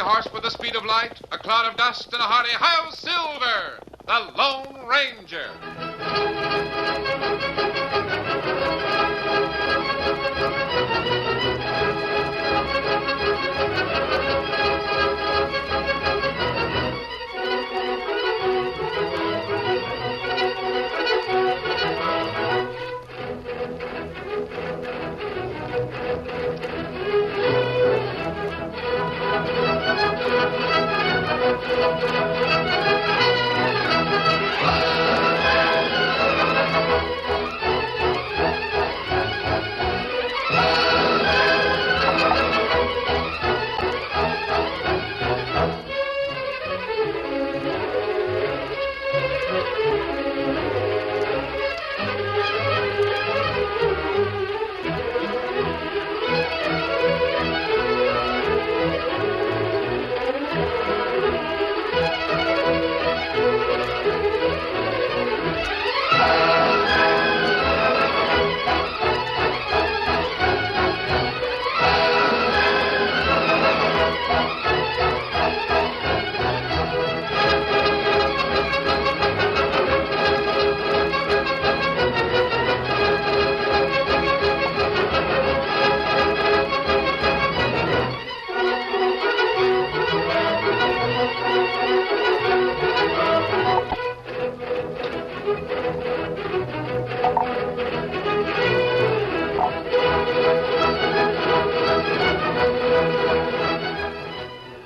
horse with the speed of light, a cloud of dust, and a hearty "Hi-Yo Silver!" The Lone Ranger.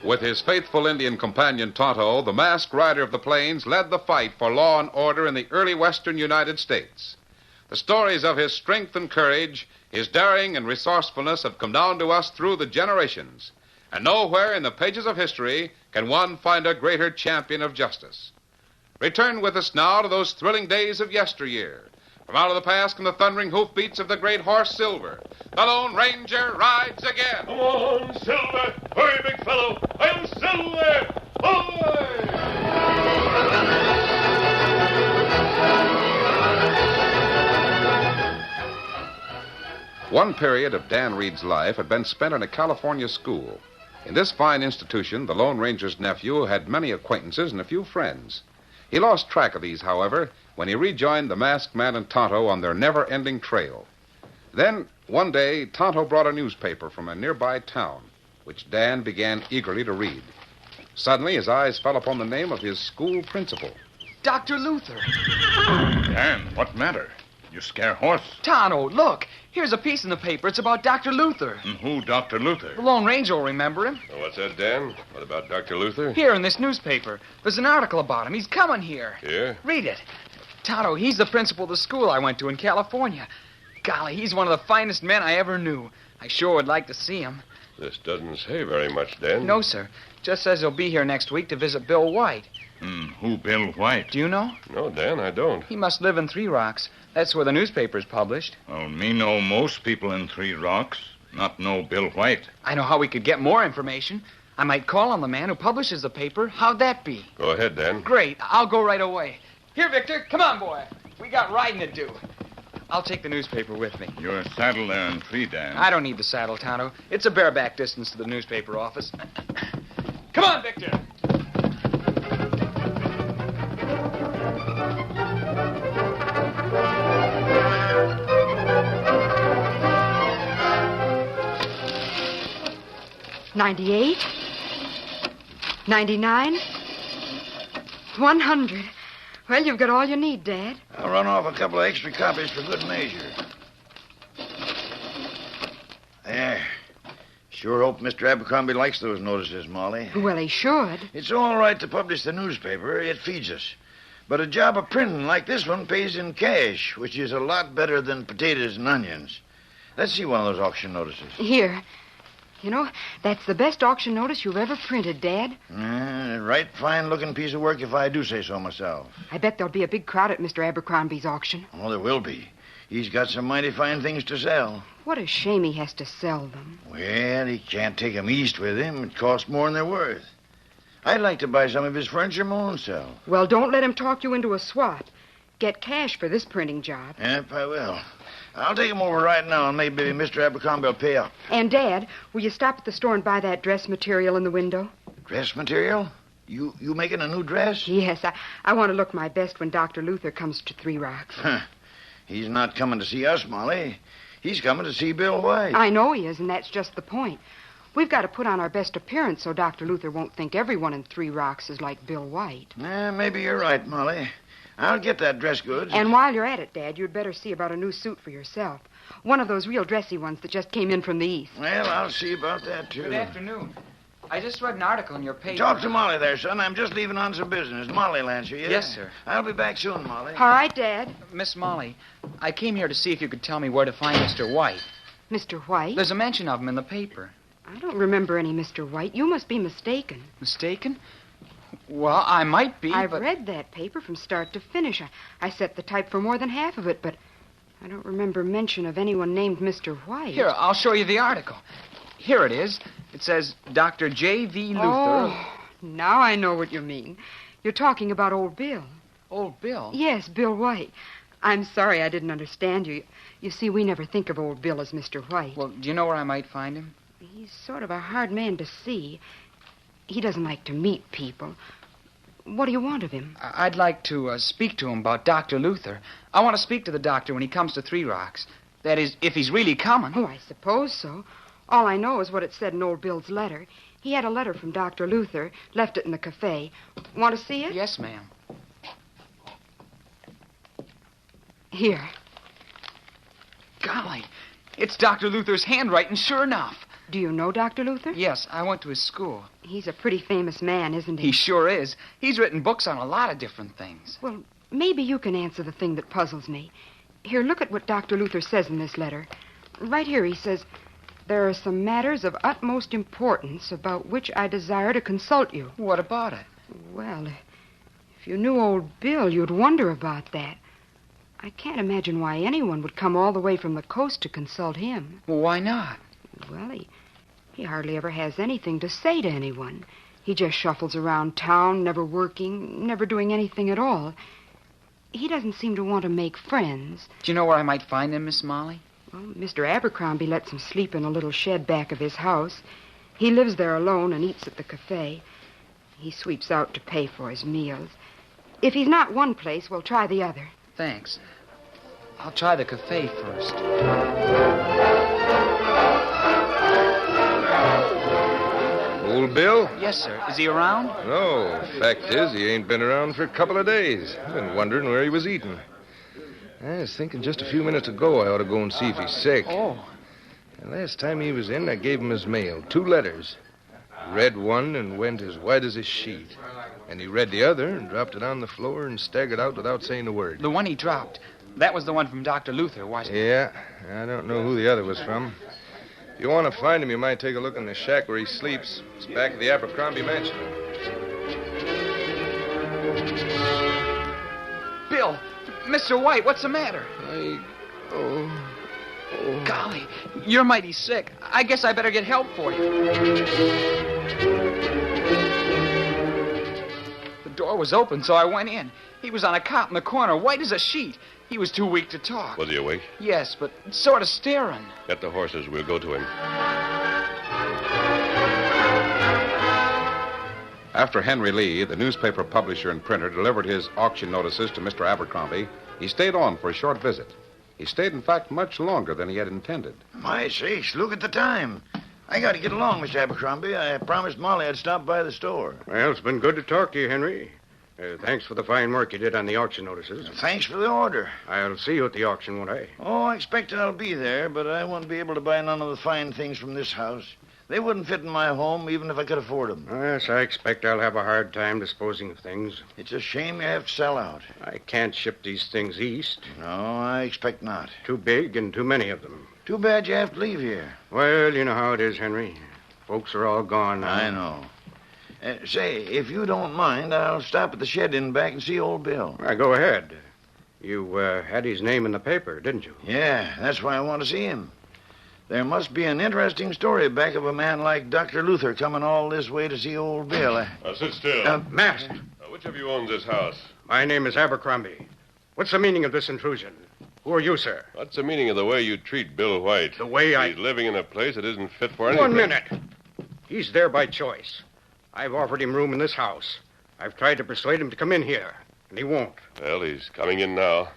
With his faithful Indian companion Tonto, the masked rider of the plains led the fight for law and order in the early western United States. The stories of his strength and courage, his daring and resourcefulness have come down to us through the generations. And nowhere in the pages of history can one find a greater champion of justice. Return with us now to those thrilling days of yesteryear. From out of the past come the thundering hoofbeats of the great horse Silver. The Lone Ranger rides again. Come on, Silver. Hurry, big fellow. I'm Silver. Ahoy! One period of Dan Reed's life had been spent in a California school. In this fine institution, the Lone Ranger's nephew had many acquaintances and a few friends. He lost track of these, however, when he rejoined the masked man and Tonto on their never-ending trail. Then, one day, Tonto brought a newspaper from a nearby town, which Dan began eagerly to read. Suddenly, his eyes fell upon the name of his school principal. Dr. Luther. Dan, what matter? You scare horse? Tonto, look. Here's a piece in the paper. It's about Dr. Luther. And who, Dr. Luther? The Lone Ranger will remember him. Oh, what's that, Dan? What about Dr. Luther? Here in this newspaper. There's an article about him. He's coming here. Here? Read it. Tonto, he's the principal of the school I went to in California. Golly, he's one of the finest men I ever knew. I sure would like to see him. This doesn't say very much, Dan. No, sir. Just says he'll be here next week to visit Bill White. Who, Bill White? Do you know? No, Dan, I don't. He must live in Three Rocks. That's where the newspaper's published. Oh, me know most people in Three Rocks. Not know Bill White. I know how we could get more information. I might call on the man who publishes the paper. How'd that be? Go ahead, Dan. Great. I'll go right away. Here, Victor. Come on, boy. We got riding to do. I'll take the newspaper with me. Your saddle there in Three, Dan. I don't need the saddle, Tonto. It's a bareback distance to the newspaper office. Come on, Victor. $98, $99, $100. Well, you've got all you need, Dad. I'll run off a couple of extra copies for good measure. There. Sure hope Mr. Abercrombie likes those notices, Molly. Well, he should. It's all right to publish the newspaper. It feeds us. But a job of printing like this one pays in cash, which is a lot better than potatoes and onions. Let's see one of those auction notices. Here. You know, that's the best auction notice you've ever printed, Dad. Right fine-looking piece of work if I do say so myself. I bet there'll be a big crowd at Mr. Abercrombie's auction. Oh, there will be. He's got some mighty fine things to sell. What a shame he has to sell them. Well, he can't take 'em east with him. It costs more than they're worth. I'd like to buy some of his furniture my own self. Well, don't let him talk you into a swap. Get cash for this printing job. Yep, I will. I'll take him over right now, and maybe Mr. Abercrombie will pay up. And, Dad, will you stop at the store and buy that dress material in the window? Dress material? You making a new dress? Yes, I want to look my best when Dr. Luther comes to Three Rocks. He's not coming to see us, Molly. He's coming to see Bill White. I know he is, and that's just the point. We've got to put on our best appearance so Dr. Luther won't think everyone in Three Rocks is like Bill White. Maybe you're right, Molly. I'll get that dress goods. And while you're at it, Dad, you'd better see about a new suit for yourself. One of those real dressy ones that just came in from the East. Well, I'll see about that, too. Good afternoon. I just read an article in your paper. Talk to Molly there, son. I'm just leaving on some business. Molly'll answer you. Yes, sir. I'll be back soon, Molly. All right, Dad. Miss Molly, I came here to see if you could tell me where to find Mr. White. Mr. White? There's a mention of him in the paper. I don't remember any Mr. White. You must be mistaken. Mistaken? Well, I might be, I've but... read that paper from start to finish. I set the type for more than half of it, but I don't remember mention of anyone named Mr. White. Here, I'll show you the article. Here it is. It says Dr. J.V. Luther. Oh, now I know what you mean. You're talking about old Bill. Old Bill? Yes, Bill White. I'm sorry I didn't understand you. You see, we never think of old Bill as Mr. White. Well, do you know where I might find him? He's sort of a hard man to see. He doesn't like to meet people. What do you want of him? I'd like to speak to him about Dr. Luther. I want to speak to the doctor when he comes to Three Rocks. That is, if he's really coming. Oh, I suppose so. All I know is what it said in old Bill's letter. He had a letter from Dr. Luther, left it in the cafe. Want to see it? Yes, ma'am. Here. Golly, it's Dr. Luther's handwriting, sure enough. Do you know Dr. Luther? Yes, I went to his school. He's a pretty famous man, isn't he? He sure is. He's written books on a lot of different things. Well, maybe you can answer the thing that puzzles me. Here, look at what Dr. Luther says in this letter. Right here he says, "There are some matters of utmost importance about which I desire to consult you." What about it? Well, if you knew old Bill, you'd wonder about that. I can't imagine why anyone would come all the way from the coast to consult him. Well, why not? Well, he hardly ever has anything to say to anyone. He just shuffles around town, never working, never doing anything at all. He doesn't seem to want to make friends. Do you know where I might find him, Miss Molly? Well, Mr. Abercrombie lets him sleep in a little shed back of his house. He lives there alone and eats at the cafe. He sweeps out to pay for his meals. If he's not one place, we'll try the other. Thanks. I'll try the cafe first. Old Bill? Yes, sir. Is he around? No. Fact is, he ain't been around for a couple of days. I've been wondering where he was eating. I was thinking just a few minutes ago I ought to go and see if he's sick. Oh. And last time he was in, I gave him his mail, 2 letters. Read one and went as white as a sheet. And he read the other and dropped it on the floor and staggered out without saying a word. The one he dropped. That was the one from Dr. Luther, wasn't it? Yeah, I don't know who the other was from. If you want to find him, you might take a look in the shack where he sleeps. It's back of the Abercrombie mansion. Bill! Mr. White, what's the matter? Oh. Golly, you're mighty sick. I guess I better get help for you. The door was open, so I went in. He was on a cot in the corner, white as a sheet. He was too weak to talk. Was he awake? Yes, but sort of staring. Get the horses. We'll go to him. After Henry Lee, the newspaper publisher and printer, delivered his auction notices to Mr. Abercrombie, he stayed on for a short visit. He stayed, in fact, much longer than he had intended. My sakes, look at the time. I got to get along, Mr. Abercrombie. I promised Molly I'd stop by the store. Well, it's been good to talk to you, Henry. Thanks for the fine work you did on the auction notices. Thanks for the order. I'll see you at the auction, won't I? Oh, I expect I'll be there, but I won't be able to buy none of the fine things from this house. They wouldn't fit in my home even if I could afford them. Yes, I expect I'll have a hard time disposing of things. It's a shame you have to sell out. I can't ship these things east. No, I expect not. Too big and too many of them. Too bad you have to leave here. Well, you know how it is, Henry. Folks are all gone now. I know. Say, if you don't mind, I'll stop at the shed in back and see old Bill. Go ahead. You had his name in the paper, didn't you? Yeah, that's why I want to see him. There must be an interesting story back of a man like Dr. Luther coming all this way to see old Bill. Sit still. Master. Which of you owns this house? My name is Abercrombie. What's the meaning of this intrusion? Who are you, sir? What's the meaning of the way you treat Bill White? The way He's living in a place that isn't fit for anything. 1 minute. He's there by choice. I've offered him room in this house. I've tried to persuade him to come in here, and he won't. Well, he's coming in now.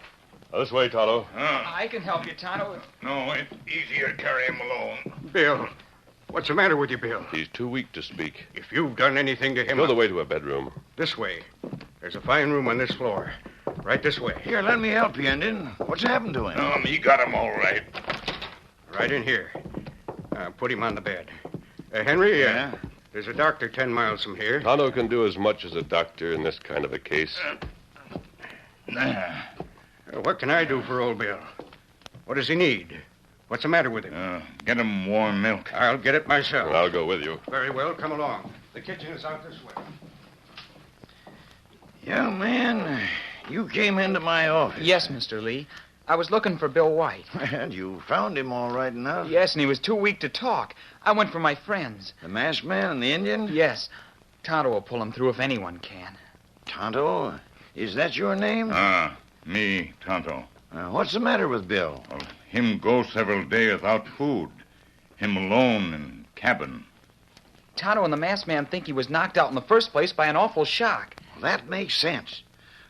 This way, Tonto. I can help you, Tonto. No, it's easier to carry him alone. Bill, what's the matter with you, Bill? He's too weak to speak. If you've done anything to him... Show the way to a bedroom. This way. There's a fine room on this floor. Right this way. Here, let me help you, Indian. What's happened to him? He got him all right. Right in here. Put him on the bed. Henry, Yeah? there's a doctor 10 miles from here. Tonto can do as much as a doctor in this kind of a case. What can I do for old Bill? What does he need? What's the matter with him? Get him warm milk. I'll get it myself. And I'll go with you. Very well, come along. The kitchen is out this way. Young man, you came into my office. Yes, Mr. Lee. I was looking for Bill White. And you found him all right enough. Yes, and he was too weak to talk. I went for my friends. The masked man and the Indian? Yes. Tonto will pull him through if anyone can. Tonto? Is that your name? Me, Tonto. What's the matter with Bill? Well, him go several days without food. Him alone in cabin. Tonto and the masked man think he was knocked out in the first place by an awful shock. That makes sense.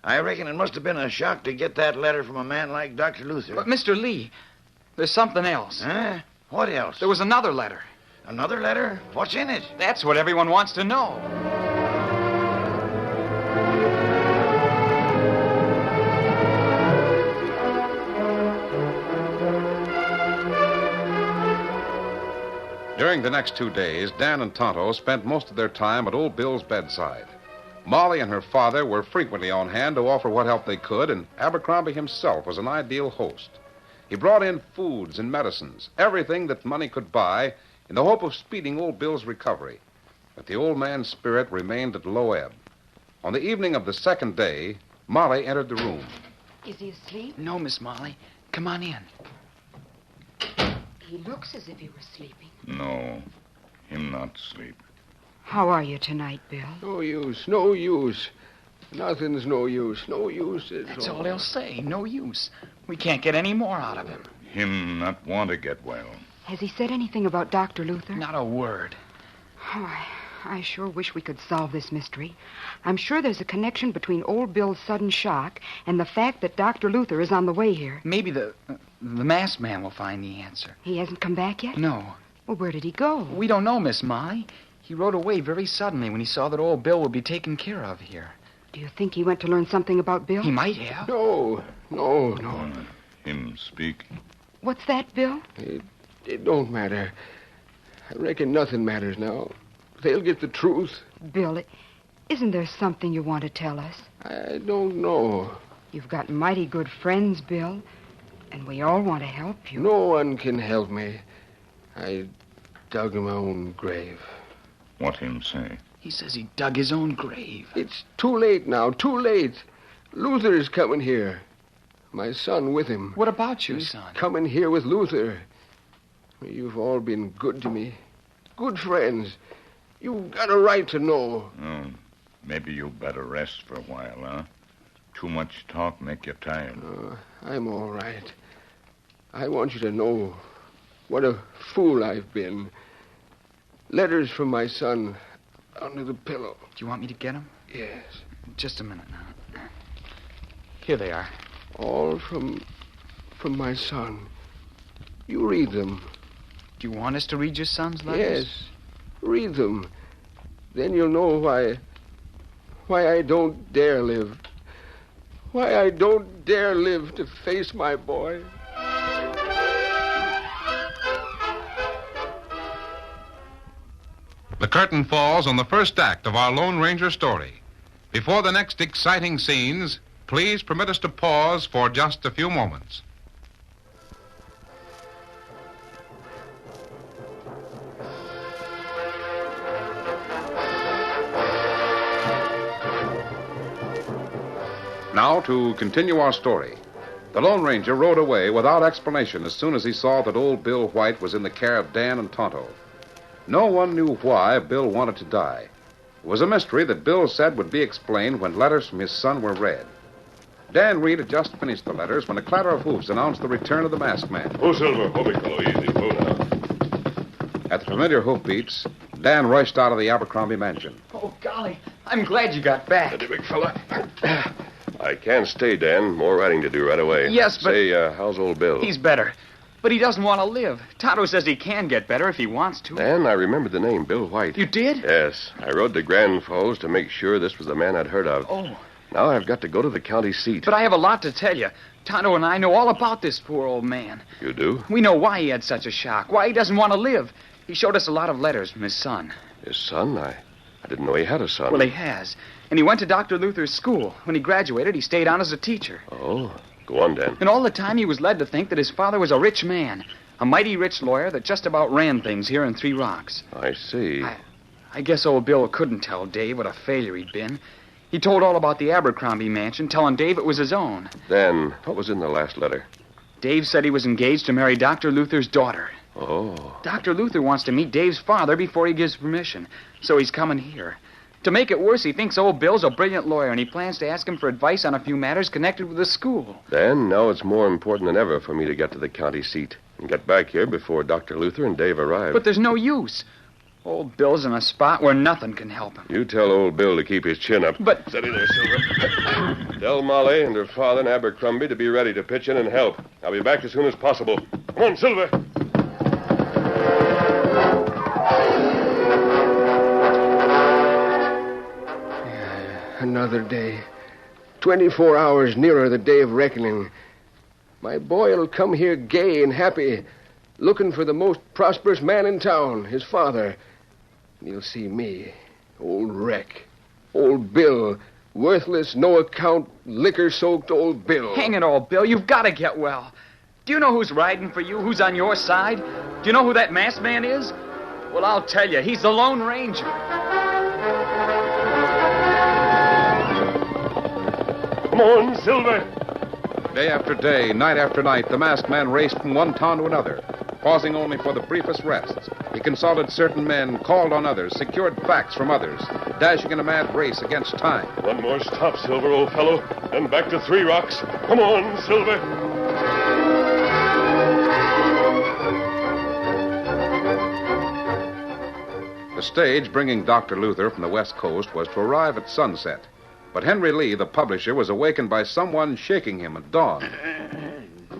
I reckon it must have been a shock to get that letter from a man like Dr. Luther. But, Mr. Lee, there's something else. Huh? What else? There was another letter. Another letter? What's in it? That's what everyone wants to know. During the next 2 days, Dan and Tonto spent most of their time at old Bill's bedside. Molly and her father were frequently on hand to offer what help they could, and Abercrombie himself was an ideal host. He brought in foods and medicines, everything that money could buy, in the hope of speeding old Bill's recovery. But the old man's spirit remained at low ebb. On the evening of the second day, Molly entered the room. Is he asleep? No, Miss Molly. Come on in. He looks as if he were sleeping. No, him not sleep. How are you tonight, Bill? No use, no use. Nothing's no use, no use. That's all he'll say. No use. We can't get any more out of him. Him not want to get well. Has he said anything about Dr. Luther? Not a word. Oh, I sure wish we could solve this mystery. I'm sure there's a connection between old Bill's sudden shock and the fact that Dr. Luther is on the way here. Maybe the masked man will find the answer. He hasn't come back yet? No. Well, where did he go? We don't know, Miss Molly. He rode away very suddenly when he saw that old Bill would be taken care of here. Do you think he went to learn something about Bill? He might have. No. Him speak. What's that, Bill? It don't matter. I reckon nothing matters now. They'll get the truth. Bill, isn't there something you want to tell us? I don't know. You've got mighty good friends, Bill, and we all want to help you. No one can help me. I dug my own grave. What him say? He says he dug his own grave. It's too late now, too late. Luther is coming here. My son with him. What about you, He's son? coming here with Luther. You've all been good to me. Good friends. You've got a right to know. Maybe you better rest for a while, huh? Too much talk make you tired. I'm all right. I want you to know what a fool I've been. Letters from my son under the pillow. Do you want me to get them? Yes. Just a minute now. Here they are. All from my son. You read them. Do you want us to read your son's letters? Yes. Read them. Then you'll know why I don't dare live. Why I don't dare live to face my boy. The curtain falls on the first act of our Lone Ranger story. Before the next exciting scenes, please permit us to pause for just a few moments. Now, to continue our story. The Lone Ranger rode away without explanation as soon as he saw that old Bill White was in the care of Dan and Tonto. No one knew why Bill wanted to die. It was a mystery that Bill said would be explained when letters from his son were read. Dan Reed had just finished the letters when a clatter of hoofs announced the return of the masked man. Oh, Silver. Oh, big fellow. Easy. Move now. At the familiar hoofbeats, Dan rushed out of the Abercrombie mansion. Oh, golly. I'm glad you got back. Steady, big fella. I can't stay, Dan. More writing to do right away. Yes, but... Say, how's old Bill? He's better. But he doesn't want to live. Tonto says he can get better if he wants to. Dan, I remembered the name, Bill White. You did? Yes. I rode to Grand Falls to make sure this was the man I'd heard of. Oh. Now I've got to go to the county seat. But I have a lot to tell you. Tonto and I know all about this poor old man. You do? We know why he had such a shock, why he doesn't want to live. He showed us a lot of letters from his son. His son? I didn't know he had a son. Well, he has. And he went to Dr. Luther's school. When he graduated, he stayed on as a teacher. Oh, go on, Dan. And all the time he was led to think that his father was a rich man. A mighty rich lawyer that just about ran things here in Three Rocks. I see. I guess old Bill couldn't tell Dave what a failure he'd been. He told all about the Abercrombie mansion, telling Dave it was his own. Dan, what was in the last letter? Dave said he was engaged to marry Dr. Luther's daughter. Oh. Dr. Luther wants to meet Dave's father before he gives permission, so he's coming here. To make it worse, he thinks old Bill's a brilliant lawyer, and he plans to ask him for advice on a few matters connected with the school. Dan, now it's more important than ever for me to get to the county seat and get back here before Dr. Luther and Dave arrive. But there's no use. Old Bill's in a spot where nothing can help him. You tell old Bill to keep his chin up. But... Steady there, Silver. Tell Molly and her father and Abercrombie to be ready to pitch in and help. I'll be back as soon as possible. Come on, Silver. Another day. 24 hours nearer the day of reckoning. My boy'll come here gay and happy, looking for the most prosperous man in town, his father. And he'll see me, old wreck, old Bill, worthless, no-account, liquor-soaked old Bill. Hang it all, Bill. You've got to get well. Do you know who's riding for you? Who's on your side? Do you know who that masked man is? Well, I'll tell you. He's the Lone Ranger. Come on, Silver. Day after day, night after night, the masked man raced from one town to another, pausing only for the briefest rests. He consulted certain men, called on others, secured facts from others, dashing in a mad race against time. One more stop, Silver, old fellow, then back to Three Rocks. Come on, Silver. The stage bringing Dr. Luther from the West Coast was to arrive at sunset. But Henry Lee, the publisher, was awakened by someone shaking him at dawn.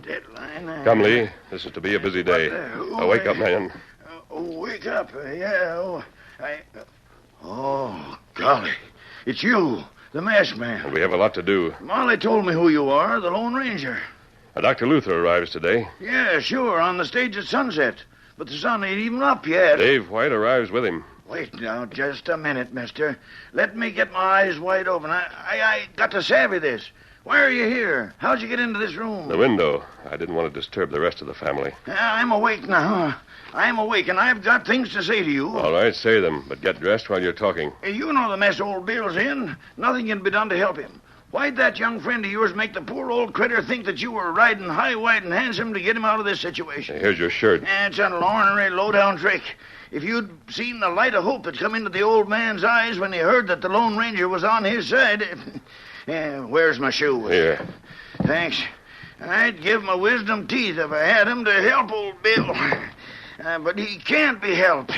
Deadline. Come, Lee. This is to be a busy day. Now, wake up, man. Wake up. Yeah. Oh, golly. It's you, the masked man. We have a lot to do. Molly told me who you are, the Lone Ranger. Dr. Luther arrives today. Yeah, sure, on the stage at sunset. But the sun ain't even up yet. Dave White arrives with him. Wait now, just a minute, mister. Let me get my eyes wide open. I got to savvy this. Why are you here? How'd you get into this room? The window. I didn't want to disturb the rest of the family. I'm awake now. I'm awake, and I've got things to say to you. All right, say them, but get dressed while you're talking. You know the mess old Bill's in. Nothing can be done to help him. Why'd that young friend of yours make the poor old critter think that you were riding high, wide, and handsome to get him out of this situation? Here's your shirt. It's an ornery, low-down trick. If you'd seen the light of hope that come into the old man's eyes when he heard that the Lone Ranger was on his side... where's my shoe? Here. Thanks. I'd give my wisdom teeth if I had 'em to help old Bill. But he can't be helped.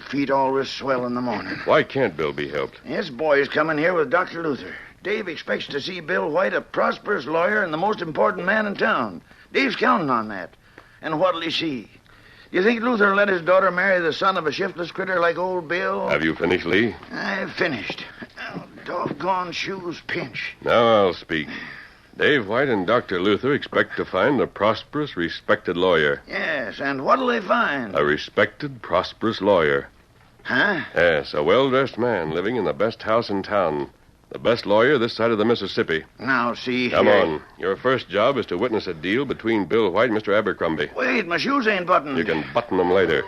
Feet always swell in the morning. Why can't Bill be helped? This boy's coming here with Dr. Luther. Dave expects to see Bill White, a prosperous lawyer and the most important man in town. Dave's counting on that. And what'll he see? You think Luther let his daughter marry the son of a shiftless critter like old Bill? Have you finished, Lee? I've finished. Oh, doggone shoes pinch. Now I'll speak. Dave White and Dr. Luther expect to find a prosperous, respected lawyer. Yes, and what'll they find? A respected, prosperous lawyer. Huh? Yes, a well-dressed man living in the best house in town. The best lawyer this side of the Mississippi. Now, see Come here. on. Your first job is to witness a deal between Bill White and Mr. Abercrombie. Wait, my shoes ain't buttoned. You can button them later.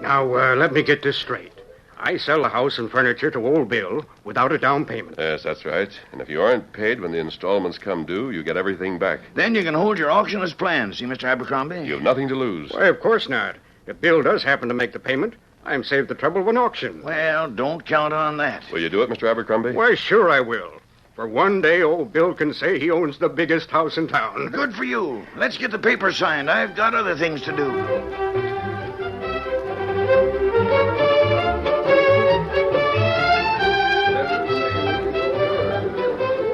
Now, let me get this straight. I sell the house and furniture to old Bill without a down payment. Yes, that's right. And if you aren't paid when the installments come due, you get everything back. Then you can hold your auction as planned, see, Mr. Abercrombie? You've nothing to lose. Why, of course not. If Bill does happen to make the payment, I'm saved the trouble of an auction. Well, don't count on that. Will you do it, Mr. Abercrombie? Why, sure I will. For one day, old Bill can say he owns the biggest house in town. Good for you. Let's get the paper signed. I've got other things to do.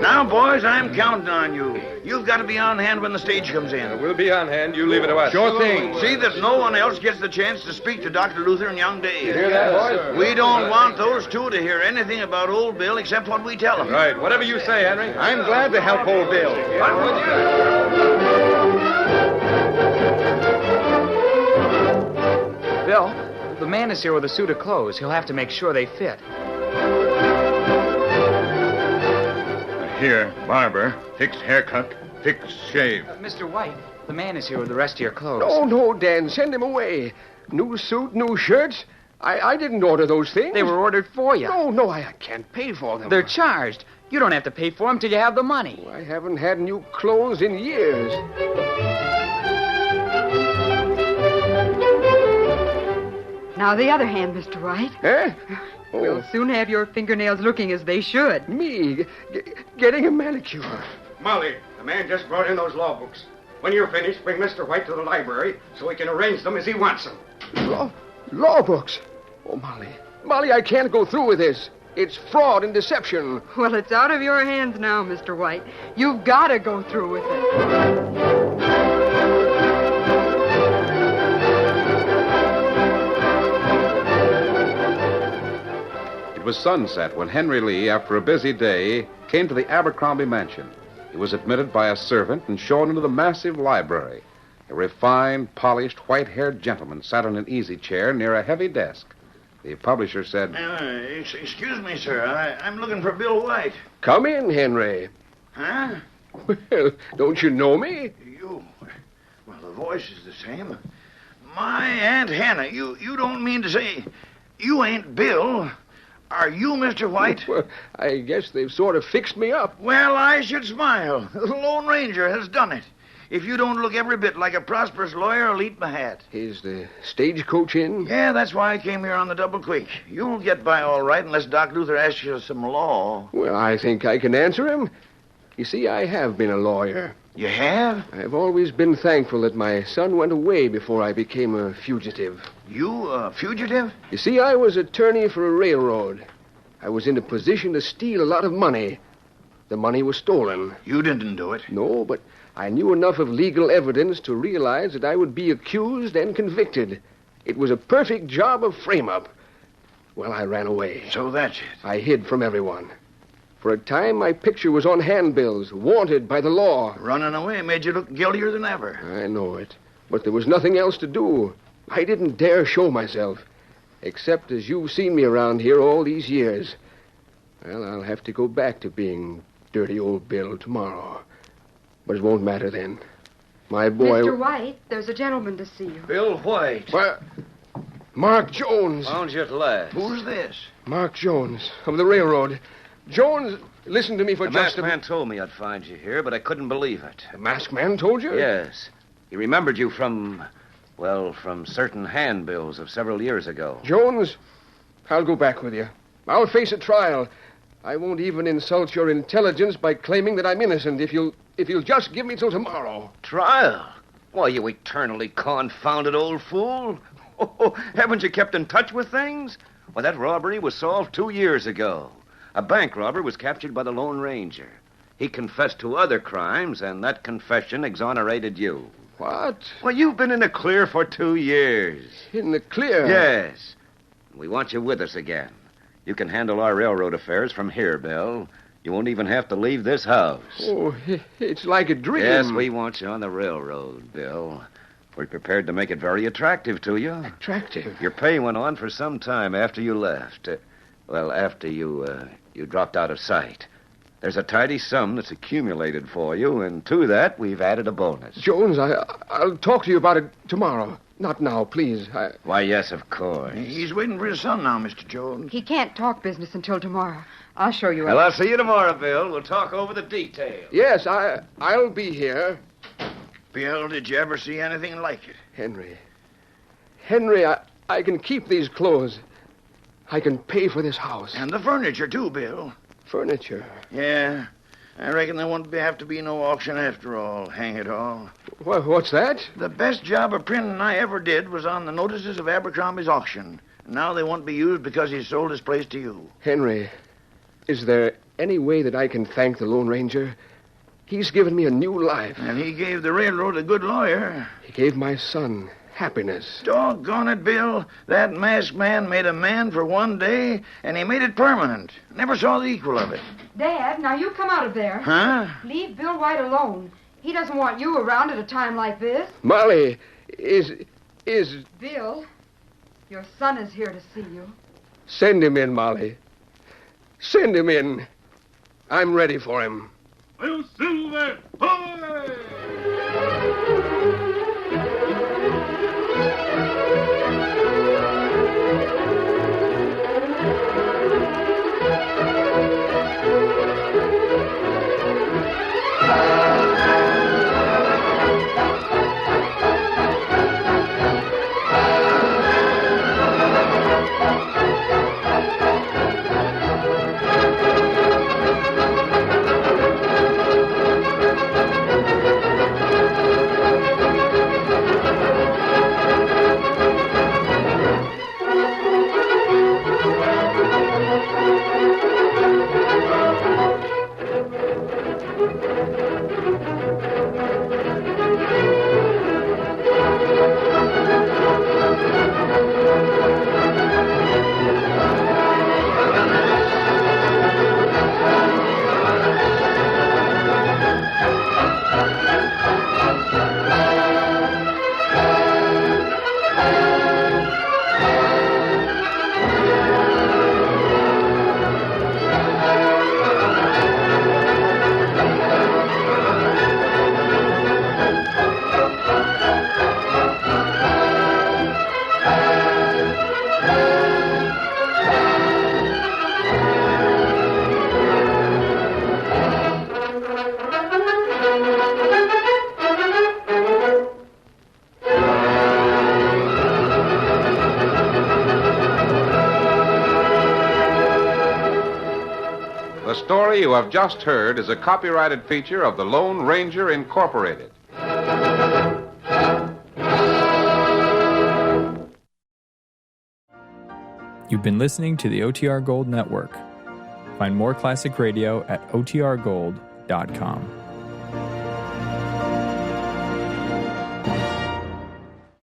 Now, boys, I'm counting on you. You've got to be on hand when the stage comes in. We'll be on hand. You leave it to us. Sure thing. See that no one else gets the chance to speak to Dr. Luther and young Dave. Hear that, boys? We don't want those two to hear anything about old Bill except what we tell them. Right. Whatever you say, Henry. I'm glad to help old Bill. Bill, the man is here with a suit of clothes. He'll have to make sure they fit. Here, barber. Fix haircut. Fix shave. Mr. White, the man is here with the rest of your clothes. No, no, Dan. Send him away. New suit, new shirts. I didn't order those things. They were ordered for you. No, I can't pay for them. They're charged. You don't have to pay for them till you have the money. I haven't had new clothes in years. Now, the other hand, Mr. White. Eh? We'll soon have your fingernails looking as they should. Me? Getting a manicure. Molly, the man just brought in those law books. When you're finished, bring Mr. White to the library so he can arrange them as he wants them. Law books? Oh, Molly. Molly, I can't go through with this. It's fraud and deception. Well, it's out of your hands now, Mr. White. You've got to go through with it. It was sunset when Henry Lee, after a busy day, came to the Abercrombie mansion. He was admitted by a servant and shown into the massive library. A refined, polished, white-haired gentleman sat on an easy chair near a heavy desk. The publisher said, Excuse me, sir. I'm looking for Bill White. Come in, Henry. Huh? Well, don't you know me? You? Well, the voice is the same. My Aunt Hannah, you don't mean to say you ain't Bill? Are you Mr. White? Well, I guess they've sort of fixed me up. Well, I should smile. The Lone Ranger has done it. If you don't look every bit like a prosperous lawyer, I'll eat my hat. Is the stagecoach in? Yeah, that's why I came here on the double quick. You'll get by all right unless Doc Luther asks you some law. Well, I think I can answer him. You see, I have been a lawyer. You have? I've always been thankful that my son went away before I became a fugitive. You a fugitive? You see, I was attorney for a railroad. I was in a position to steal a lot of money. The money was stolen. You didn't do it. No, but I knew enough of legal evidence to realize that I would be accused and convicted. It was a perfect job of frame-up. Well, I ran away. So that's it. I hid from everyone. For a time, my picture was on handbills, wanted by the law. Running away made you look guiltier than ever. I know it. But there was nothing else to do. I didn't dare show myself. Except as you've seen me around here all these years. Well, I'll have to go back to being dirty old Bill tomorrow. But it won't matter then. My boy... Mr. White, there's a gentleman to see you. Bill White. What? Mark Jones. Found you at last. Who's this? Mark Jones of the railroad. Jones, listen to me for The just masked man told me I'd find you here, but I couldn't believe it. The masked man told you? Yes. He remembered you from certain handbills of several years ago. Jones, I'll go back with you. I'll face a trial. I won't even insult your intelligence by claiming that I'm innocent if you'll just give me till tomorrow. Trial? Why, you eternally confounded old fool. Oh, haven't you kept in touch with things? Well, that robbery was solved 2 years ago. A bank robber was captured by the Lone Ranger. He confessed to other crimes, and that confession exonerated you. What? Well, you've been in the clear for 2 years. In the clear? Yes. We want you with us again. You can handle our railroad affairs from here, Bill. You won't even have to leave this house. Oh, it's like a dream. Yes, we want you on the railroad, Bill. We're prepared to make it very attractive to you. Attractive? Your pay went on for some time after you left. After you dropped out of sight. There's a tidy sum that's accumulated for you, and to that, we've added a bonus. Jones, I'll talk to you about it tomorrow. Not now, please. Why, yes, of course. He's waiting for his son now, Mr. Jones. He can't talk business until tomorrow. I'll show you. Well, I'll see you tomorrow, Bill. We'll talk over the details. Yes, I'll be here. Bill, did you ever see anything like it? Henry, I can keep these clothes. I can pay for this house. And the furniture, too, Bill. Furniture? Yeah. I reckon there won't have to be no auction after all, hang it all. What's that? The best job of printing I ever did was on the notices of Abercrombie's auction. Now they won't be used because he sold his place to you. Henry, is there any way that I can thank the Lone Ranger? He's given me a new life. And he gave the railroad a good lawyer. He gave my son happiness. Doggone it, Bill. That masked man made a man for one day, and he made it permanent. Never saw the equal of it. Dad, now you come out of there. Huh? Leave Bill White alone. He doesn't want you around at a time like this. Molly, is... Bill, your son is here to see you. Send him in, Molly. Send him in. I'm ready for him. Well, Silver, boy! The story you have just heard is a copyrighted feature of the Lone Ranger Incorporated. You've been listening to the OTR Gold Network. Find more classic radio at otrgold.com.